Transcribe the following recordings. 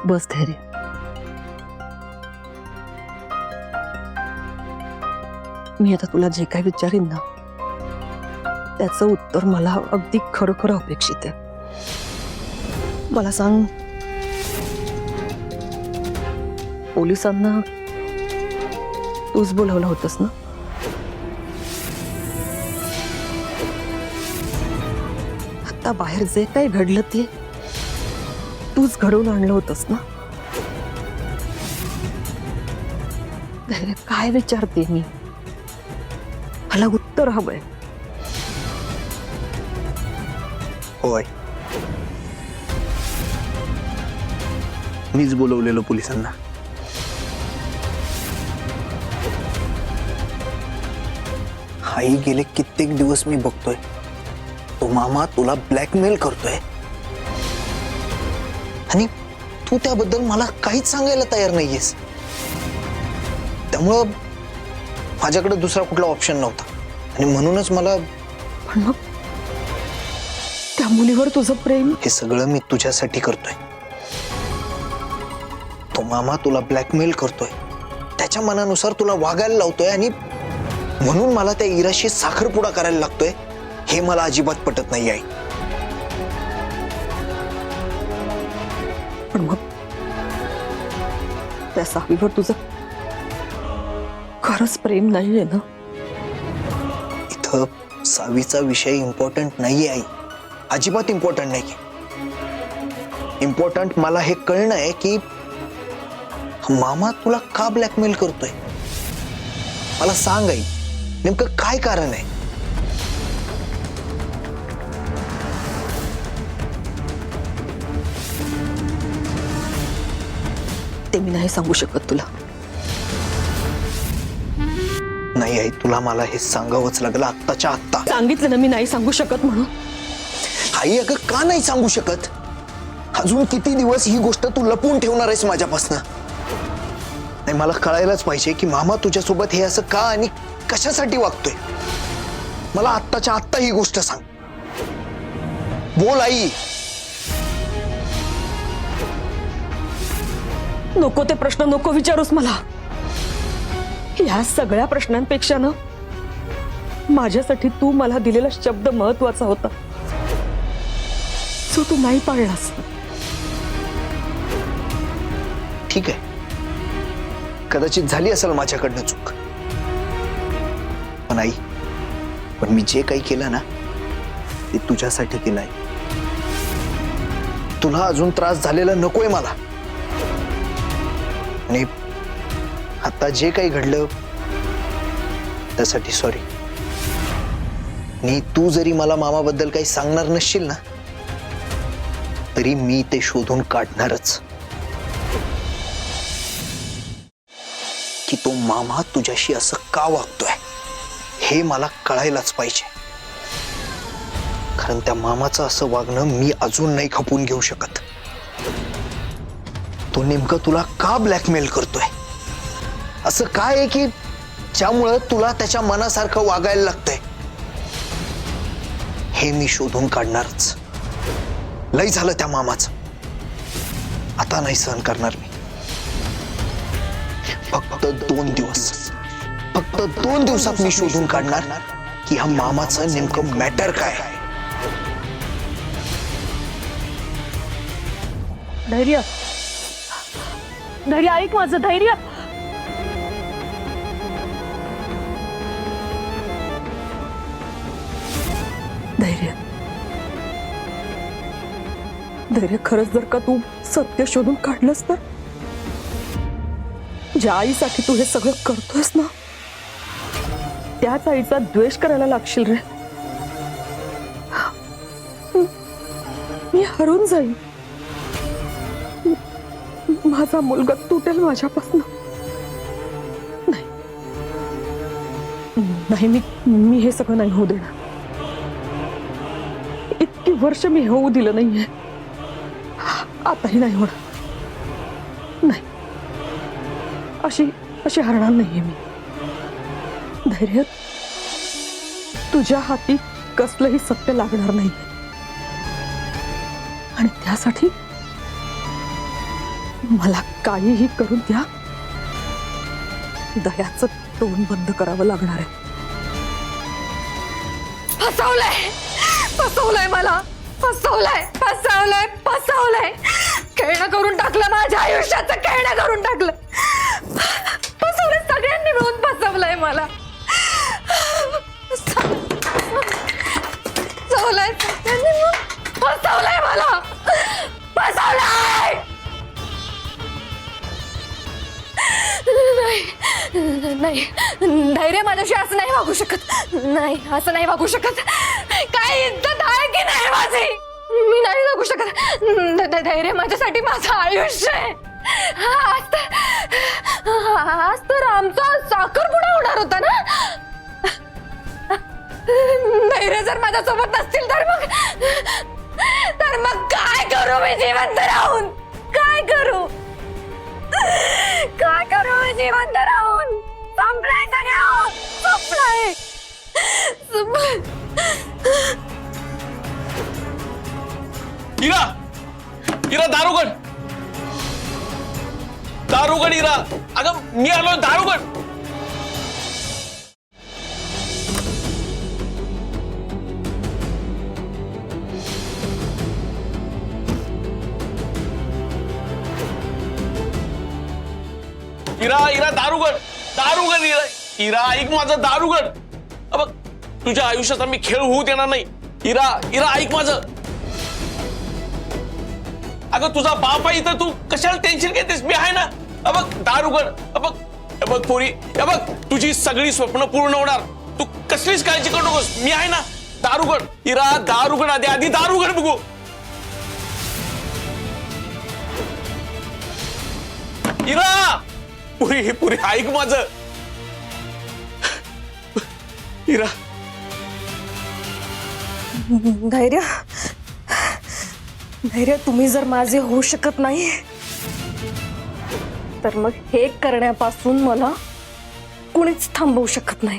बस धैर्य. मी आता तुला जे काही विचारीन ना त्याचं उत्तर मला अगदी खरोखर अपेक्षित आहे. मला सांग, पोलिसांना तूच बोलवलं होतंस ना? आता बाहेर जे काही घडलं ते तूच घडवून आणलं होतंस ना? काय विचारते मी? मला उत्तर हवंय. होय, मीच बोलवलेलं पोलिसांना. आई गेले कित्येक दिवस मी बघतोय तो मामा तुला ब्लॅकमेल करतोय आणि तू त्याबद्दल मला काहीच सांगायला तयार नाहीयेस. त्यामुळं माझ्याकडे दुसरा कुठला ऑप्शन नव्हता आणि म्हणूनच मला. पण मग त्या मुलीवर तुझं प्रेम? हे सगळं मी तुझ्यासाठी करतोय. तो मामा तुला ब्लॅकमेल करतोय, त्याच्या मनानुसार तुला वागायला लावतोय आणि म्हणून मला त्या इराशी साखरपुडा करायला लागतोय. हे मला अजिबात पटत नाही आई. पण मग त्या सावीवर तुझं खरंच प्रेम नाहीये ना? इथं सावीचा विषय इम्पॉर्टंट नाहीये आई, अजिबात इम्पॉर्टंट नाहीये. इम्पॉर्टंट मला हे कळणं आहे की मामा तुला का ब्लॅकमेल करतोय. मला सांग आई, नेमकं काय कारण आहे? ते मी नाही सांगू शकत तुला. नाही आई, तुला मला हे सांगावंच लागलं आत्ताच्या आत्ता. सांगितलं ना मी नाही सांगू शकत म्हणून. आई अगं का नाही सांगू शकत? अजून किती दिवस ही गोष्ट तू लपवून ठेवणार आहेस माझ्यापासून? नाही, मला कळायलाच पाहिजे की मामा तुझ्यासोबत हे असं का आणि कशासाठी वागतोय. मला आत्ताच्या आत्ता ही गोष्ट सांग. बोल आई. नको ते प्रश्न नको विचारूस मला. या सगळ्या प्रश्नांपेक्षा ना माझ्यासाठी तू मला दिलेला शब्द महत्वाचा होता, जो तू नाही पाळलास. ठीक आहे, कदाचित झाली असेल माझ्याकडनं चूक. पण आई, पण मी जे काही केलं ना ते तुझ्यासाठी केलंय. तुला अजून त्रास झालेला नकोय मला. आणि आता जे काही घडलं त्यासाठी सॉरी. आणि तू जरी मला मामाबद्दल काही सांगणार नसशील ना तरी मी ते शोधून काढणारच की तो मामा तुझ्याशी असं का वागतोय. हे मला कळायलाच पाहिजे, कारण त्या मामाचं असं वागणं मी अजून नाही खपून घेऊ शकत. तो नेमकं तुला का ब्लॅकमेल करतोय? असं काय आहे की ज्यामुळं तुला त्याच्या मनासारखं वागायला लागतंय? हे मी शोधून काढणारच. लय झालं त्या मामाचं, आता नाही सहन करणार मी. फक्त 2 दिवस, फक्त 2 दिवसात मी शोधून काढणार की हा मामाचं नेमकं मॅटर काय. धैर्य, धैर्य ऐक माझं. धैर्य, धैर्य, धैर्य. खरंच जर का तू सत्य शोधून काढलंस तर ज्या आईसाठी तू हे सगळं करतोयस ना त्याच आईचा द्वेष करायला लागशील रे. मी हरून जाईन. माझा मुलगा तुटेल माझ्यापासून. नाही नाही, मी हे सगळं नाही होऊ देणार. इतकी वर्ष मी होऊ दिलं नाहीये, आताही नाही होणार. नाही, अशी हरणार नाहीये मी. धैर्य, तुझ्या हाती कसलंही सत्य लागणार नाही आणि त्यासाठी मला काहीही करून द्या, दयाचं तोंड बंद करावं लागणार आहे. फसवलंय मला, फसवलंय. खेळणं करून टाकलं, माझ्या आयुष्याचं खेळणं करून टाकलं. फसवलंय, सगळ्यांनी मिळून फसवलंय मला. फसवलंय मला, फसवलंय. नाही, धैर्य माझ्याशी असं नाही वागू शकत. नाही, असं नाही वागू शकत. काय इज्जत आहे की नाही माझी? मी नाही जगू शकत. धैर्य माझ्यासाठी माझं आयुष्य आहे. आज तर आमचा साखरपुडा होणार होता ना. धैर्य जर माझ्यासोबत नसतील तर मग काय करू मी जिवंत राहून? काय करू मी जिवंत राहून? संपलाय सगळं, संपलाय. इरा दारुगड इरा. अगं मी आलो, दारुगड. इरा दारुगड इरा ऐक माझं, दारुगड. बघ, तुझ्या आयुष्यात मी खेळ होऊ देणार नाही. इरा ऐक माझं. अगं तुझा बाप आहे तर तू कशाला टेन्शन घेतेस? मी आहे ना. बघ दारुगड, बघ पोरी, बघ तुझी सगळी स्वप्न पूर्ण होणार. तू कसलीच काळजी करू नकोस, मी आहे ना. दारुगड इरा, दारुगड आधी दारुगड बघू. इरा पुरी ऐक माझं. इरा, धैर्य तुम्ही जर माझे होऊ शकत नाही तर मग हे करण्यापासून मला कुणीच थांबवू शकत नाही.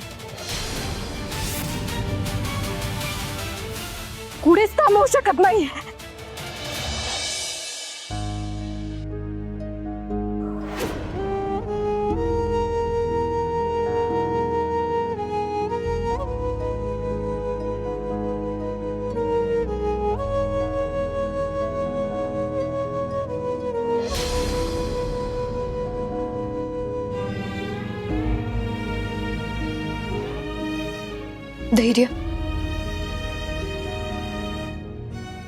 कुणीच थांबवू शकत नाही. धैर्य,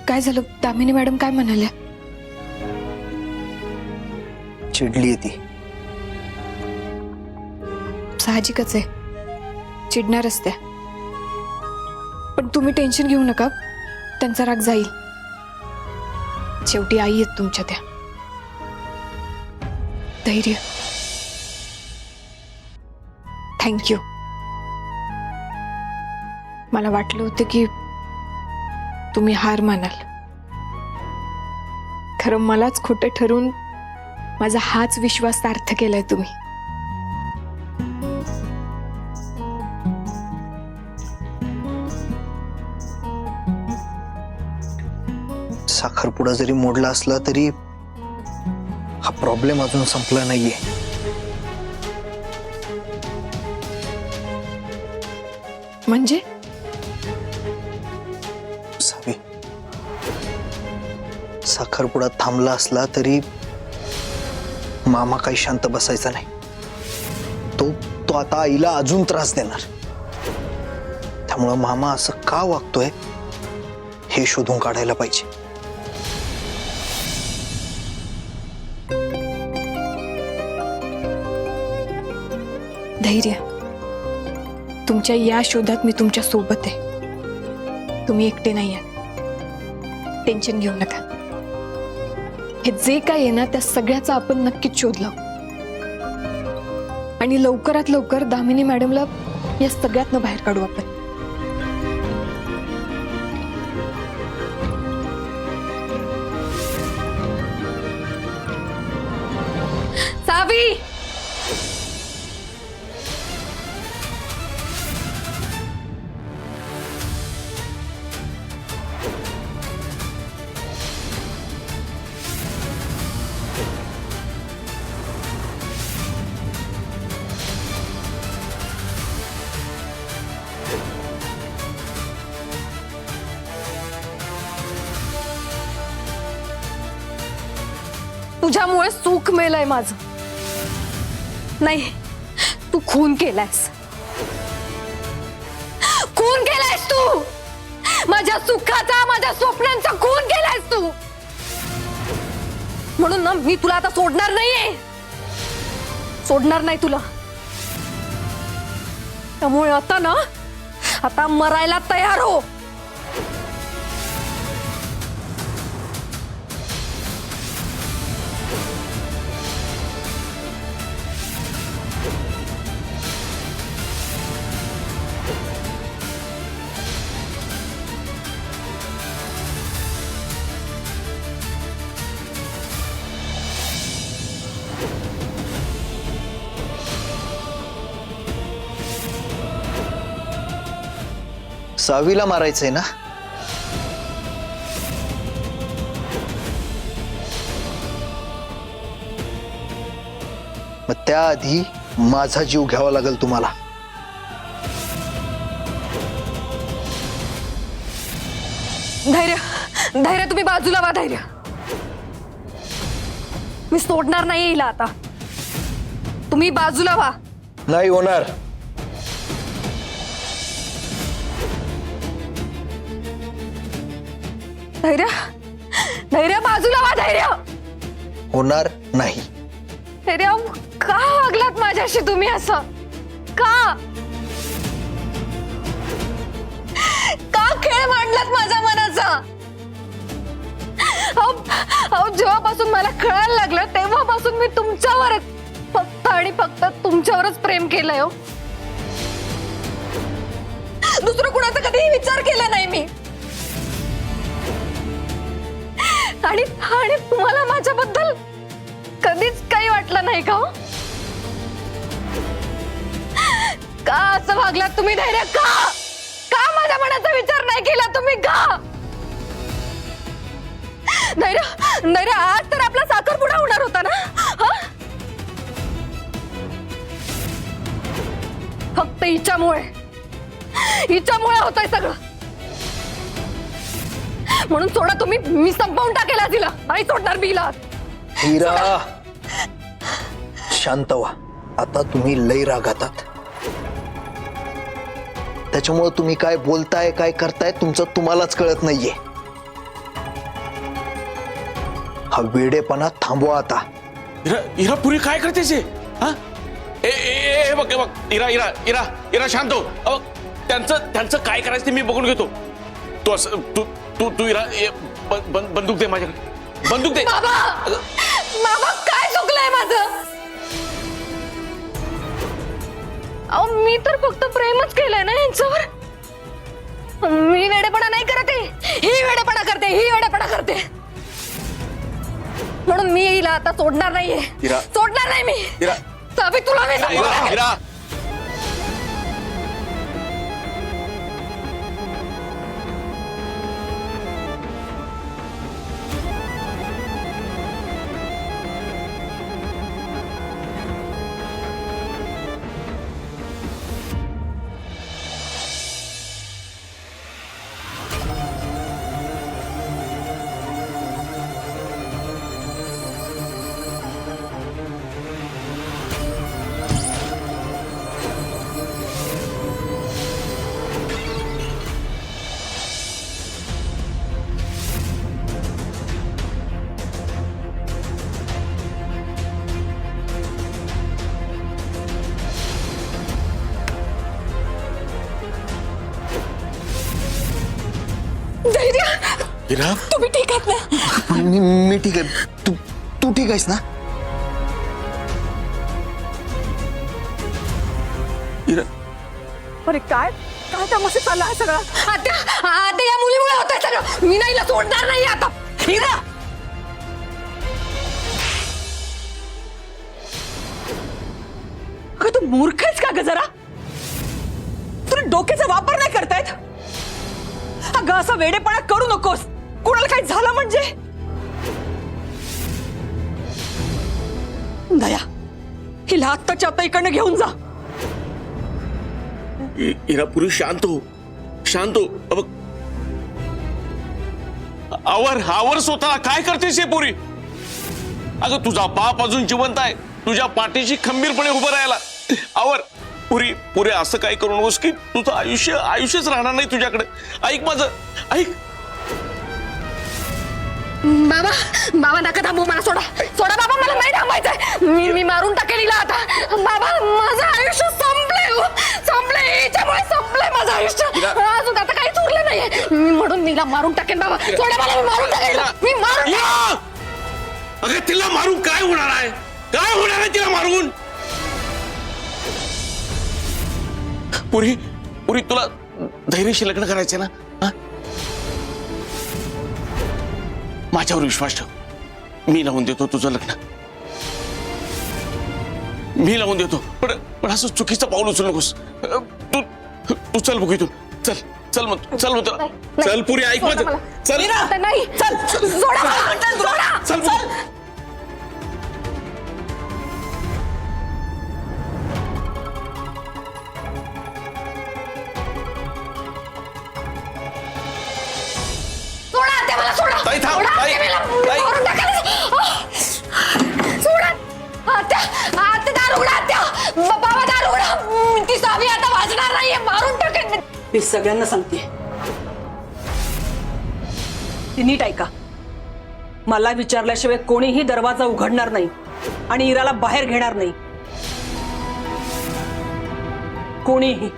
काय झालं? दामिनी मॅडम काय म्हणाल्या? चिडली ती. साहजिकच आहे, चिडणारच त्या. पण तुम्ही टेन्शन घेऊ नका, त्यांचा राग जाईल. शेवटी आई आहेत तुमच्या त्या. धैर्य, थँक्यू. मला वाटलं होतं की तुम्ही हार मानाल. खरं मलाच खोटं ठरून माझा हाच विश्वास सार्थ केलाय तुम्ही. साखरपुडा जरी मोडला असला तरी हा प्रॉब्लेम अजून संपला नाहीये. म्हणजे सावी, साखरपुडा थांबला असला तरी मामा काही शांत बसायचा नाही. तो आता आईला अजून त्रास देणार. त्यामुळं मामा असं का वागतोय हे शोधून काढायला पाहिजे. धैर्य, तुमच्या या शोधात मी तुमच्या सोबत आहे. तुम्ही एकटे नाही आहात. टेन्शन घेऊ नका. हे जे काय आहे ना, त्या सगळ्याचा आपण नक्कीच शोध लावू आणि लवकरात लवकर दामिनी मॅडमला या सगळ्यातनं बाहेर काढू आपण. सावी, तुझ्यामुळे सुख मेलय माझं. नाही, तू खून केलायस. खून केलायस तू. माझ्या सुखाचा, माझ्या स्वप्नांचा खून केलायस तू. म्हणून ना मी तुला आता सोडणार नाहीये. सोडणार नाही तुला. त्यामुळे आता मरायला तयार हो. सावीला मारायचंय ना? मग त्याआधी माझा जीव घ्यावा लागेल तुम्हाला. धैर्य तुम्ही बाजूला व्हा. धैर्य, मी सोडणार नाही हिला आता. तुम्ही बाजूला व्हा. नाही होणार. धैर्य बाजूला व्हा. धैर्य होणार नाही. धैर्य, का वागलात माझ्याशी तुम्ही असं? का खेळ मांडलात माझ्या मनाचा? अहो, जेव्हापासून मला कळायला लागलं तेव्हापासून मी तुमच्यावरच, फक्त आणि फक्त तुमच्यावरच प्रेम केलंय हो. दुसरं कुणाचा कधीही विचार केला नाही मी. आणि तुम्हाला माझ्याबद्दल कधीच काही वाटलं नाही का? का असं वागलात तुम्ही? धैर्य, का माझ्या मनाचा विचार नाही केला तुम्ही? का धैर्य, आज तर आपला साखरपुडा होणार होता ना? फक्त हिच्यामुळे होतंय सगळं. म्हणून सोडा तुम्ही. मी संपवून टाकेला तिला. नाही सोडणार मी हिला. हिरा, शांत व्हा. आता तुम्ही लय रागातात. त्याच्यामुळे तुम्ही काय बोलताय, काय करताय तुमचं तुम्हालाच कळत नाहीये. हा वेडेपणा थांबवा आता. इरा पुरी काय करतेस हे? हा? ए बघ इरा शांत हो. अबघ, त्यांचं काय करायचं ते मी बघून घेतो. तू असं तू इरा बंदूक दे माझ्याकडे. बंदूक दे. बाबा, काय चुकलंय माझं? अहो, मी तर फक्त प्रेमच केलंय ना यांच्यावर. मी वेडेपणा नाही करत आहे. ही वेडेपणा करते. म्हणून मी हिला आता सोडणार नाहीये. सोडणार नाही मी. सावी, तुला मी सांगतो. इरा, तुम्ही ठीक आहात ना? मी ठीक आहे. तू ठीक आहेस ना? इरा, अरे काय तमाशा चालला आहे सगळा? आता या मुलीमुळे होतंय सगळं. मी नाही सोडणार नाही आता. हिरा, अगं तू मूर्ख आहेस का ग जरा? तुला डोक्याचा वापर नाही करतायत? अगं असा वेडेपणा करू नकोस. कोणाला काही झालं म्हणजे? दया, हिला आत्ताच्या आता इकडनं घेऊन जा. इरा पुरी शांत हो. अबघ, आवर स्वतःला. काय करतेस हे पुरी? अगं तुझा बाप अजून जिवंत आहे, तुझ्या पाठीशी खंबीरपणे उभं राहायला. आवर पुरी पुरे असं काय करू नकोस की तुझं आयुष्यच राहणार नाही तुझ्याकडे. ऐक माझं, ऐक. बाबा बाबा नका थांबू, मला सोडा सोडा बाबा, मला नाही थांबायचंय. मी मारून टाकेल हिला आता. बाबा माझं आयुष्य संपलंय हिच्यामुळे संपलंय माझं आयुष्य. अजून आता काहीच उरलं नाहीये. मी म्हणून मीला मारून टाकेन. बाबा सोडा मला, मी मारून टाकेल. मी मारून अगं तिला मारून काय होणार आहे? काय होणार आहे तिला मारून? पुरी पुरी तुला धैर्यशी लग्न करायचे ना? हा? माझ्यावर विश्वास ठेव. मी लावून देतो तुझं लग्न. मी लावून देतो. पण असं चुकीचं पाऊल उचलू नकोस. तू चल बघू इथून. चल म्हणतो. चल पुरी, ऐक माझं. चल नाही. चल सोडा मला. सोडा. चल. सोडा ते मला. सोडा. ताई, थांब. सोडा, ताई, ते मला ताई. मारून टाकायला. सोडा. आत्या दार उघडा. आत्या बाबा दार उघडा. ती सावी आता वाजणार नाहीये. मारून टाकेन मी. मी सगळ्यांना सांगते, ती नीट ऐका. मला विचारल्याशिवाय कोणीही दरवाजा उघडणार नाही आणि इराला बाहेर घेणार नाही. कोणीही.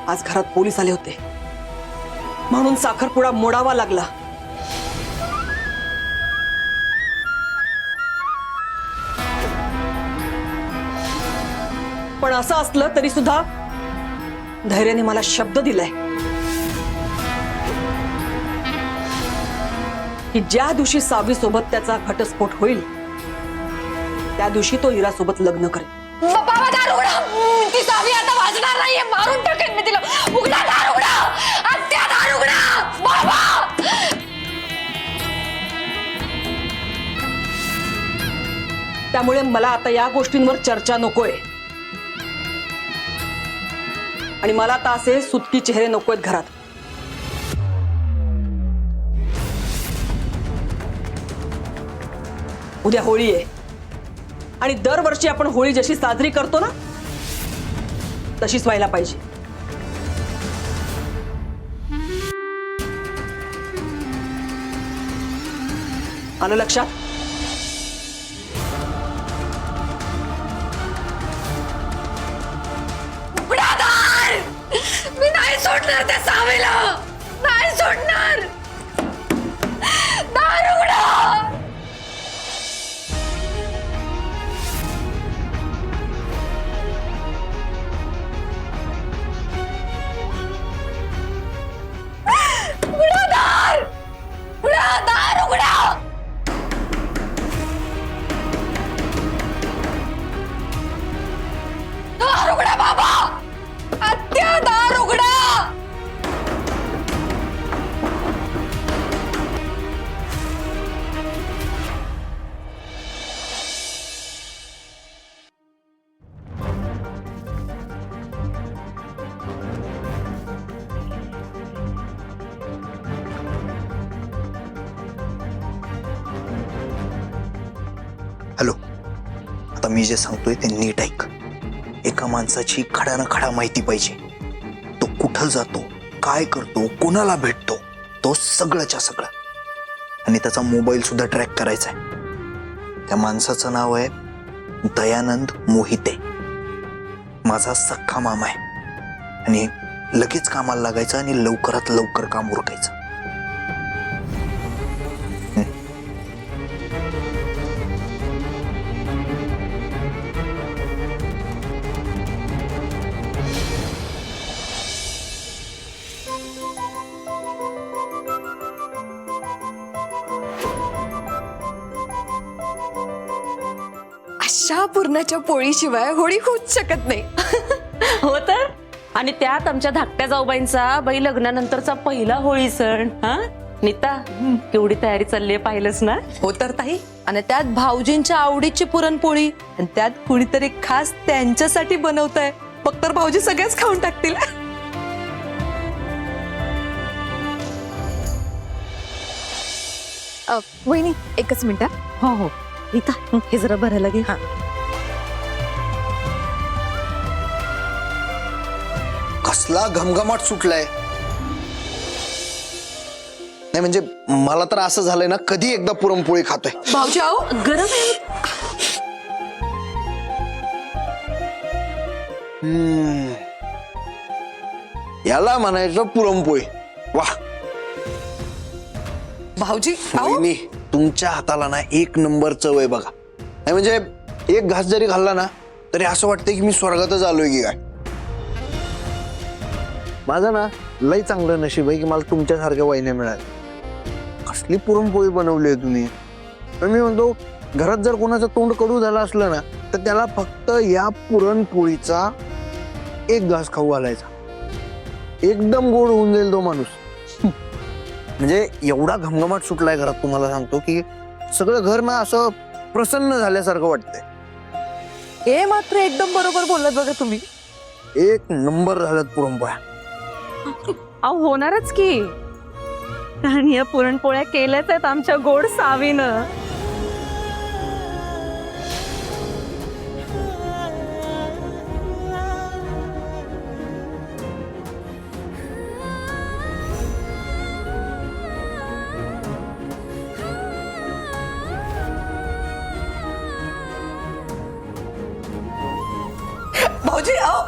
आज घरात पोलीस आले होते म्हणून साखरपुडा मोडावा लागला. पण असं असलं तरी सुद्धा धैर्याने मला शब्द दिलाय की ज्या दिवशी सावी सोबत त्याचा घटस्फोट होईल त्या दिवशी तो इरा सोबत लग्न करेल. बाबा दार उघडा. ती सावी आता वाजणार नाहीये. मारून टाकेन मी तिला. उघडा दार उघडा. आत्या दार उघडा. बाबा त्यामुळे मला आता या गोष्टींवर चर्चा नकोय आणि मला आता असे सुटकी चेहरे नकोयत घरात. उद्या होळी आहे आणि दरवर्षी आपण होळी जशी साजरी करतो ना तशीच व्हायला पाहिजे. आलं लक्षात? उघडा दार. मी नाही सोडणार त्या सावीला. नाही सोडणार. दार उघडा. उघडा दार. उघडा दार. उघडा. दार उघडा बाबा. आत्या दार उघडा. हॅलो, आता मी जे सांगतोय ते नीट ऐक. एका माणसाची खडा खडा माहिती पाहिजे. तो कुठं जातो, काय करतो, कोणाला भेटतो, तो सगळंच्या सगळं. आणि त्याचा मोबाईल सुद्धा ट्रॅक करायचा आहे. त्या माणसाचं नाव आहे दयानंद मोहिते. माझा सख्खा मामा आहे आणि लगेच कामाला लागायचं आणि लवकरात लवकर काम उरकायचं. अशा पुरणाच्या पोळीशिवाय होळी होऊच शकत नाही. हो तर. आणि त्यात आमच्या धाकट्या जाऊबाईंचा बाई लग्नानंतरचा पहिला होळी सण. हा नीता, केवढी तयारी चालली आहे पाहिलंच ना? हो तर ताई. आणि त्यात भाऊजींच्या आवडीची पुरणपोळी आणि त्यात कुणीतरी खास त्यांच्यासाठी बनवतंय. फक्त तर भाऊजी सगळेच खाऊन टाकतील. वहिनी एकच मिनिट हो हो नीता हे जरा भरायला घे. हा कसला घमघमाट सुटलाय. नाही म्हणजे मला तर असं झालंय ना, कधी एकदा पुरणपोळी खातोय. भाऊजी आहो गरम आहे. याला म्हणायचं पुरणपोळी. वाह भाऊजी आहो वहिनी, तुमच्या हाताला ना एक नंबर चव आहे बघा. नाही म्हणजे एक घास जरी खाल्ला ना तरी असं वाटतंय की मी स्वर्गातच आलोय की काय. माझं ना लय चांगलं नशीब आहे की मला तुमच्यासारख्या वहिन्या मिळाल्या. कसली पुरणपोळी बनवली आहे तुम्ही. तर मी म्हणतो घरात जर कोणाचं तोंड कडू झालं असलं ना तर त्याला फक्त या पुरणपोळीचा एक घास खाऊ घालायचा, एकदम गोड होऊन जाईल तो माणूस. म्हणजे एवढा घमघमाट सुटलाय घरात, तुम्हाला सांगतो की सगळं घर ना असं प्रसन्न झाल्यासारखं वाटतंय. हे मात्र एकदम बरोबर बोललात बघा तुम्ही. एक नंबर झाल्यात पुरणपोळ्या. अहो होणारच की, कारण या पुरणपोळ्या केल्याच आहेत आमच्या गोड सावीनं. भाऊजी आहो